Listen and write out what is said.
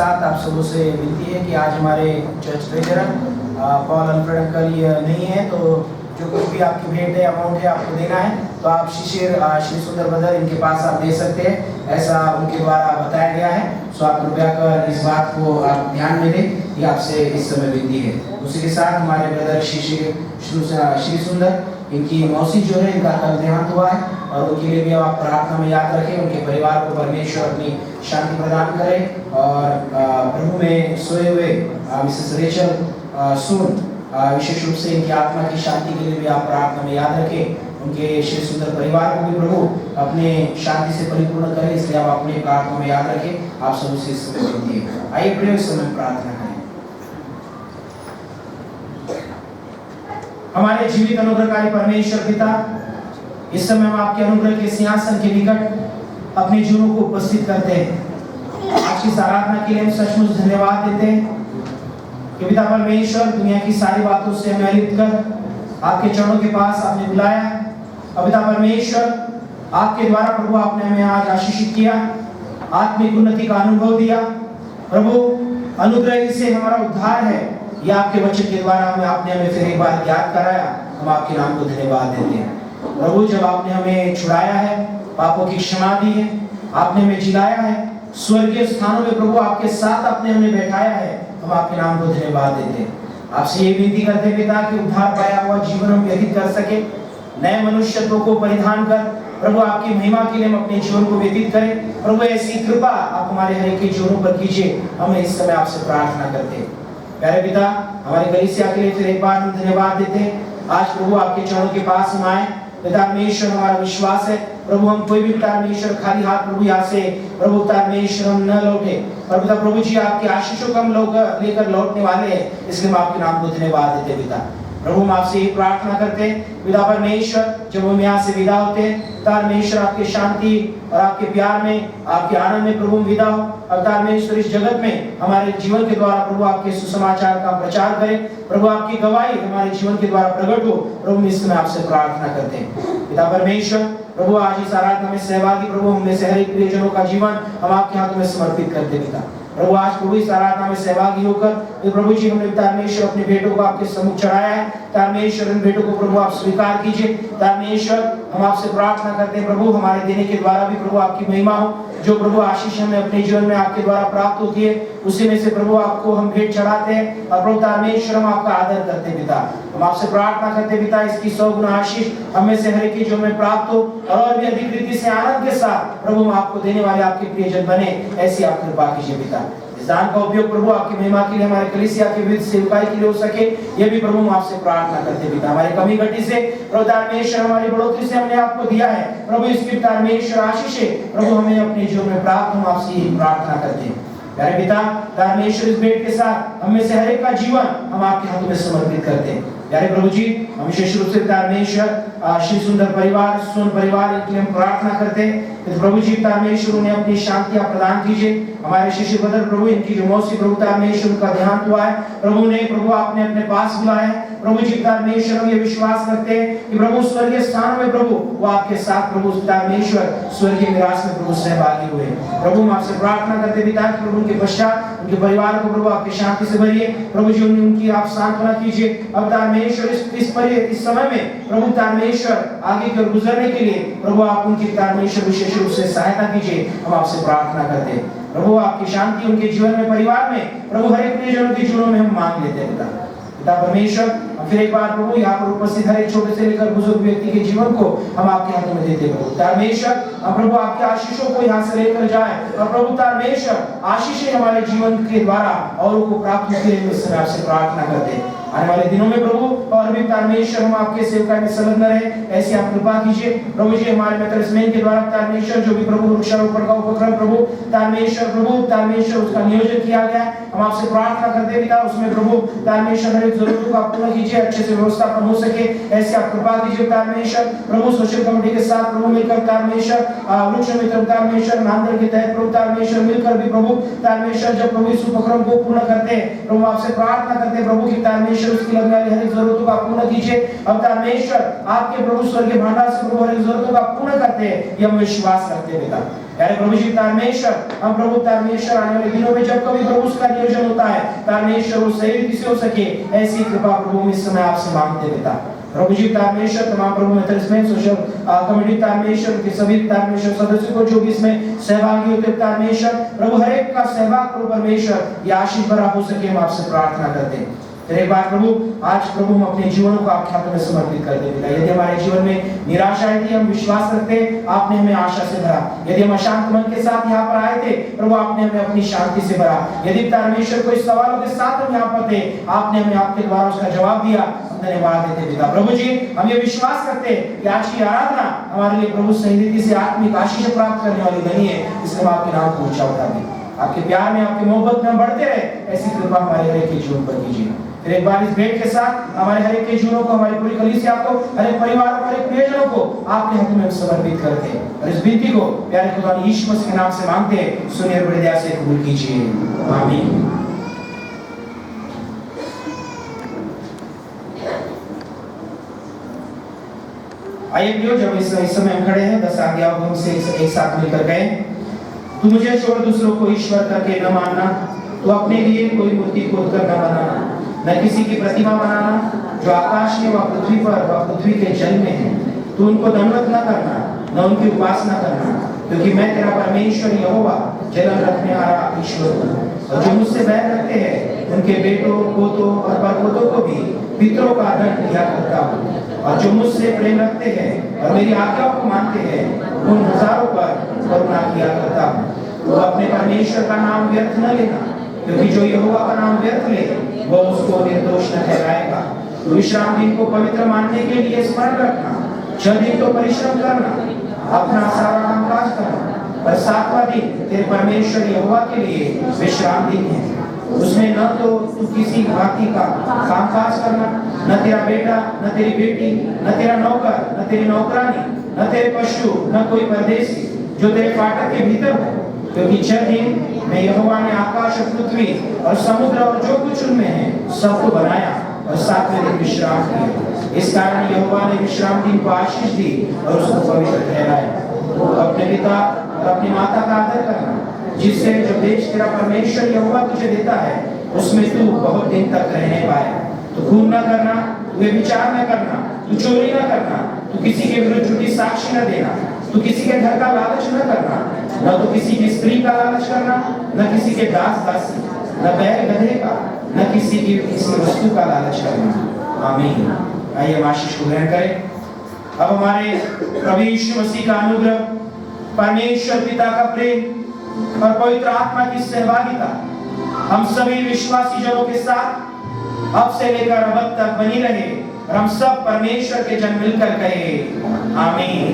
साथ आप सबों से विनती है कि आज हमारे church treasurer Paul Alfred uncle नहीं है, तो जो कुछ भी आपकी भेंट है, अमाउंट है, आपको देना है तो आप शिशिर श्री सुंदर ब्रदर इनके पास आप दे सकते हैं, ऐसा उनके द्वारा बताया गया है। सो आप कृपया कर इस बात को आप ध्यान में दें, ये आपसे इस समय विनती है। उसी के साथ हमारे ब्रदर श्री सुंदर, इनकी मौसी जो है, इनका कल देहांत हुआ है और उनके लिए भी आप प्रार्थना में याद रखें। उनके परिवार को परमेश्वर अपनी शांति प्रदान करे और प्रभु में सोए हुए मिसेस रेचल सुन विशेष रूप से इनकी आत्मा की शांति के लिए भी आप प्रार्थना में याद रखें। उनके श्री सुंदर परिवार को भी प्रभु अपने शांति से परिपूर्ण करे, इसलिए आप अपने प्रार्थना में याद रखें। आप सब उसे इस समय विनती है। आइए प्रिय इस समय प्रार्थना करें। हमारे जीवित अनुग्रहकारी परमेश्वर पिता, इस समय हम आपके अनुग्रह के सिंहासन के निकट अपने जीवनों को उपस्थित करते हैं। आज की आराधना के लिए हम सचमुच धन्यवाद देते हैं कि पिता परमेश्वर, दुनिया की सारी बातों से हमें अलिप्त कर आपके चरणों के पास आपने बुलाया। और पिता परमेश्वर, आपके द्वारा प्रभु आपने हमें आज आशीषित किया, आत्मिक उन्नति का अनुभव दिया। प्रभु अनुग्रह से हमारा उद्धार है, यह आपके वचन के द्वारा आपने हमें फिर एक बार याद कराया। हम आपके नाम को धन्यवाद देते हैं। प्रभु, जब आपने हमें छुड़ाया है, पापों की क्षमा दी है, आपने हमें जिलाया है, स्वर्गीय स्थानों में प्रभु आपके साथ आपने हमें बैठाया है, हम आपके नाम को धन्यवाद देते हैं। आपसे ये विनती करते हैं पिता कि उद्धार पाया हुआ जीवन हम व्यतीत कर सके, नए मनुष्यत्व को परिधान कर प्रभु आपकी महिमा के लिए हम अपने जीवन को व्यतीत करें। प्रभु ऐसी कृपा आप हमारे हर एक के जीवनों पर कीजिए, हम इस समय आपसे प्रार्थना करते हैं। प्यारे पिता, हमारे कलीसिया के लिए फिर एक बार हम धन्यवाद देते हैं। आज प्रभु आपके चरणों के पास हम आए। पिता परमेश्वर, हमारा विश्वास है प्रभु हम कोई भी पिता परमेश्वर खाली हाथ प्रभु यहाँ से प्रभु पिता परमेश्वर हम न लौटे, पर पिता प्रभु जी आपके आशीषों को हम लोग लेकर लौटने वाले हैं, इसलिए हम आपके नाम को धन्यवाद देते पिता। प्रभु हम आपसे यही प्रार्थना करते हैं पिता परमेश्वर, जब हम यहाँ से विदा होते हैं परमेश्वर आपके शांति और आपके प्यार में, आपके आनंद में प्रभु विदा हो। अब परमेश्वर इस जगत में हमारे जीवन के द्वारा प्रभु आपके सुसमाचार का प्रचार करें, प्रभु आपकी गवाही हमारे जीवन के द्वारा प्रकट हो। प्रभु इस समय आपसे प्रार्थना करते हैं पिता परमेश्वर। प्रभु आज इस आराधना में सहभागी प्रभु हम में से हर एक प्रियजनों का जीवन हम आपके हाथों में समर्पित करते पिता। प्रभु आज प्रभु इस आराधना में सहभागी होकर प्रभु जी हमने परमेश्वर अपने बेटों को आपके सम्मुख चढ़ाया है। परमेश्वर इन बेटों को प्रभु आप स्वीकार कीजिए। परमेश्वर हम आपसे प्रार्थना करते हैं प्रभु हमारे देने के द्वारा भी प्रभु आपकी महिमा हो। जो प्रभु आशीष हमें अपने जीवन में आपके द्वारा प्राप्त होती है, उसी में से प्रभु आपको हम भेंट चढ़ाते हैं और प्रभु परमेश्वर हम आपका आदर करते हैं पिता। हम आपसे प्रार्थना करते हैं पिता, इसकी 100 गुना आशीष हमें से हर एक की जो में प्राप्त हो और भी अधिक रीति से आनंद के साथ प्रभु हम आपको देने वाले आपके प्रियजन बने, ऐसी आप कृपा कीजिए पिता। इस दान का उपयोग प्रभु आपकी महिमा के लिए, हमारे कलीसिया के विविध सेवकाई के लिए हो सके, ये भी प्रभु हम आपसे प्रार्थना करते पिता। हमारी कमी घटी से प्रभु परमेश्वर हमारी बढ़ोतरी से हमने आपको दिया है प्रभु, इसकी परमेश्वर आशीष है प्रभु हमें अपने जीवन में प्राप्त, हम आपसे यही प्रार्थना करते हैं प्यारे पिता। परमेश्वर इस भेंट के साथ हम में से हर एक का जीवन हम आपके हाथों में समर्पित करते हैं प्यारे प्रभु जी। हम विशेष रूप से परमेश्वर श्री सुंदर परिवार, सुन परिवार, इनके लिए हम प्रार्थना करते हैं प्रभु जी। परमेश्वर उन्हें अपनी शांति आप प्रदान कीजिए। हमारे शिष्य बदर प्रभु, इनकी जो मौसी प्रभु परमेश्वर उनका देहांत हुआ है प्रभु ने प्रभु आपने अपने पास बुलाया है प्रभु जी। परमेश्वर हम ये विश्वास रखते हैं कि प्रभु स्वर्गीय स्थान में प्रभु वो आपके साथ प्रभु परमेश्वर स्वर्गीय निवास में प्रभु सहभागी हुए प्रभु। हम आपसे प्रार्थना करते पिता कि प्रभु उनके पश्चात उनके परिवार को प्रभु आपकी शांति से भरिए प्रभु जी। उनकी आप सांत्वना कीजिए। अब परमेश्वर इस समय में प्रभु परमेश्वर आगे की ओर गुजरने के लिए प्रभु आप उनकी परमेश्वर विशेष रूप से सहायता कीजिए। हम आपसे प्रार्थना करते हैं प्रभु आपकी शांति उनके जीवन में, परिवार में प्रभु हर एक प्रियजनों के जीवनों में हम मांग लेते हैं पिता परमेश्वर। फिर एक बार प्रभु यहाँ पर उपस्थित हर एक छोटे से लेकर बुजुर्ग व्यक्ति के जीवन को हम आपके हाथों में देते प्रभु परमेश्वर। प्रभु आपके आशीषों को यहाँ से लेकर जाए और प्रभु परमेश्वर आशीषें हमारे जीवन के द्वारा और को प्राप्त होती है, इस समय आपसे प्रार्थना करते हैं आने वाले दिनों में प्रभु और भी परमेश्वर हम आपके सेवकाई में संलग्न रहे, ऐसी आप कृपा कीजिए प्रभु जी। हमारे मेथोडिस्ट के द्वारा परमेश्वर जो भी प्रभु वृक्षारोपण का उपक्रम प्रभु परमेश्वर उसका नियोजन किया गया है, हम आपसे प्रार्थना करते हैं पिता उसमें प्रभु परमेश्वर हर एक जरूरतों का पूर्ण कीजिए, अच्छे से व्यवस्थापन हो सके, ऐसे आप कृपा कीजिए परमेश्वर। प्रभु सोशल कमेटी के साथ प्रभु मिलकर परमेश्वर वृक्ष मित्र परमेश्वर नामदल के तहत प्रभु परमेश्वर मिलकर भी प्रभु परमेश्वर जब प्रभु इस उपक्रम को पूर्ण करते हैं प्रभु आपसे प्रार्थना करते हैं प्रभु की परमेश्वर उसकी लगने वाली हर एक जरूरतों का पूर्ण कीजिए। अब परमेश्वर आपके प्रभु स्वर्गीय भंडार से प्रभु हर एक जरूरतों का पूर्ण करते हैं, ये हम विश्वास करते हैं पिता। प्यारे प्रभु जी परमेश्वर, हम प्रभु परमेश्वर आने वाले दिनों में जब कभी प्रभु उसका नियोजन होता है, परमेश्वर वो सही रीति से हो सके, ऐसी कृपा प्रभु इस समय आपसे मांगते पिता। प्रभु जी परमेश्वर, तमाम प्रभु मेथड्स सोशल कमेटी परमेश्वर के सभी परमेश्वर सदस्यों को जो भी इसमें सहभागी होते परमेश्वर, प्रभु हर एक का सहभाग प्रभु परमेश्वर ये आशीष भरा हो सके, हम आपसे प्रार्थना करते हैं। फिर एक बार प्रभु, आज प्रभु हम अपने जीवनों को आपके हाथों में समर्पित करते हैं। यदि हमारे जीवन में निराशा आई थी, हम विश्वास रखते हैं आपने हमें आशा से भरा। यदि हम अशांत मन के साथ यहाँ पर आए थे, प्रभु आपने हमें अपनी शांति से भरा। यदि परमेश्वर कोई सवालों के साथ हम यहाँ पर थे, आपने हमें आपके द्वारा उसका जवाब दिया। हम धन्यवाद देते पिता। प्रभु जी, हम ये विश्वास करते हैं कि आज की आराधना हमारे लिए प्रभु सही रीति से आत्मिक आशीष प्राप्त करने वाली बनी है। इसलिए हम आपके नाम को ऊंचा उठाते हैं। आपके प्यार में, आपके मोहब्बत में बढ़ते रहे, ऐसी कृपा हमारे हर एक के जीवन पर कीजिए। फिर एक बार इस भेंट के साथ हमारे हर एक के जीवनों को, हमारी पूरी कलीसिया को, हर एक परिवार को, हर एक प्रियजनों को आपके हाथ में समर्पित करते हैं और इस विनती को प्यारे खुदा यीशु मसीह के नाम से मांगते हैं। सुनिए बड़ी दया से कबूल कीजिए, आमीन। आइए प्रियो, जब इस समय हम खड़े हैं, 10 आज्ञाओं को हमसे एक साथ मिलकर गए। तू मुझे छोड़ दूसरों को ईश्वर करके न मानना, तो अपने लिए कोई मूर्ति खोद कर न बनाना, न किसी की प्रतिमा बनाना जो आकाश में व पृथ्वी पर व पृथ्वी के जल में है। तू उनको दंडवत न करना, न उनकी उपासना करना, क्योंकि मैं तेरा परमेश्वर यहोवा जलन रखने वाला ईश्वर हूँ। और जो मुझसे बैर रखते हैं, उनके बेटों, पोतों और परपोतों को भी पितरों का दंड दिया करता हूँ। और जो मुझसे प्रेम रखते हैं और मेरी आज्ञाओं को मानते हैं, उन हजारों पर करुणा किया करता हूँ। वो अपने परमेश्वर का नाम व्यर्थ न लेना, क्योंकि जो यहोवा का नाम व्यर्थ ले, वो उसको निर्दोष न ठहराएगा। तो विश्राम दिन को पवित्र मानने के लिए स्मरण रखना, 6 दिन तो परिश्रम करना, अपना सारा कामकाज करना, पर 7वां दिन तेरे परमेश्वर यहोवा के लिए विश्राम दिन है। उसमें न तो तू किसी भांति का कामकाज करना, न तेरा बेटा, न तेरी बेटी, न तेरा नौकर, न तेरी नौकरानी, न तेरे पशु, न कोई परदेशी जो तेरे फाटक के भीतर हो, क्योंकि 6 दिन में यहोवा ने आकाश और पृथ्वी और समुद्र और जो कुछ उनमें है सबको बनाया और 7वें दिन विश्राम किया। इस कारण यहोवा ने विश्राम दिन को आशीष दी और उसको पवित्र ठहराया। अपने पिता और अपनी माता का आदर करना, जिससे जो देश तेरा परमेश्वर यहोवा तुझे देता है उसमें तू बहुत दिन तक रहने पाए। तो खून न करना, तू विचार न करना, तू चोरी न करना, तू किसी के विरुद्ध झूठी साक्षी न देना, तू किसी के घर का लालच न करना, न तो किसी की स्त्री का लालच करना, न किसी के दास दासी, न बैल गधे का, न किसी वस्तु का लालच करना। आमीन। आइए हम आशीष को ग्रहण करें। अब हमारे प्रभु यीशु मसीह का अनुग्रह, परमेश्वर पिता का प्रेम और पवित्र आत्मा की सहभागिता हम सभी विश्वासी जनों के साथ अब से लेकर अब तक बनी रहे। हम सब परमेश्वर के जन मिलकर कहे आमीन।